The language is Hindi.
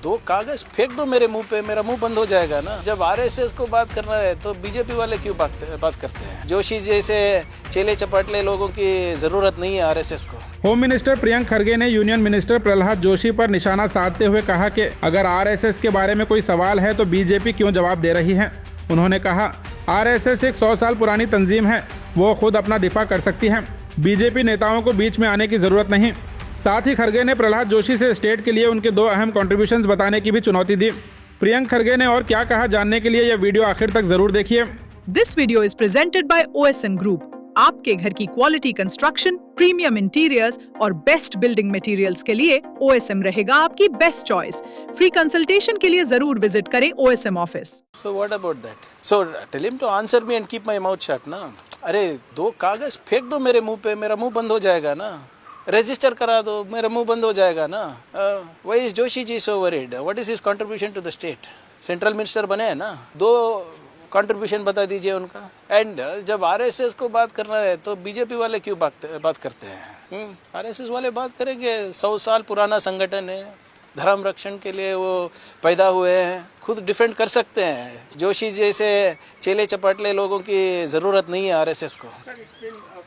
दो कागज फेंक दो मेरे मुंह पे, मेरा मुंह बंद हो जाएगा ना। जब आरएसएस को बात करना है तो बीजेपी वाले क्यों बात करते हैं? जोशी जैसे चेले चपाटले लोगों की जरूरत नहीं है आरएसएस को। होम मिनिस्टर प्रियंक खरगे ने यूनियन मिनिस्टर प्रहलाद जोशी पर निशाना साधते हुए कहा कि अगर आरएसएस के बारे में कोई सवाल है तो बीजेपी क्यों जवाब दे रही है। उन्होंने कहा आरएसएस एक 100 साल पुरानी तंजीम है, वो खुद अपना दिफा कर सकती है, बीजेपी नेताओं को बीच में आने की जरूरत नहीं। साथ ही खरगे ने प्रहलाद जोशी से स्टेट के लिए उनके 2 अहम कंट्रीब्यूशंस बताने की भी चुनौती दी। प्रियंक खरगे ने और क्या कहा जानने के लिए यह वीडियो आखिर तक जरूर देखिए। This video is presented by OSM group. आपके घर की क्वालिटी कंस्ट्रक्शन, प्रीमियम इंटीरियर्स और बेस्ट बिल्डिंग मटेरियल्स के लिए OSM रहेगा आपकी बेस्ट चॉइस। फ्री कंसल्टेशन के लिए जरूर विजिट करें OSM office. So what about that? So tell him to answer me and keep my mouth shut ना। अरे 2 कागज फेंक दो मेरे मुंह पे, मेरा मुंह बंद हो जाएगा ना। रजिस्टर करा दो, मेरा मुंह बंद हो जाएगा ना। Why is Joshi ji so worried? What is his contribution to the state? Central minister बने हैं ना, 2 कंट्रीब्यूशन बता दीजिए उनका। एंड जब आरएसएस को बात करना है तो बीजेपी वाले क्यों बात करते हैं? आरएसएस वाले बात करेंगे, 100 साल पुराना संगठन है, धर्म रक्षण के लिए वो पैदा हुए हैं, खुद डिफेंड कर सकते हैं। जोशी जैसे चेले चपाटले लोगों की जरूरत नहीं है आरएसएस को।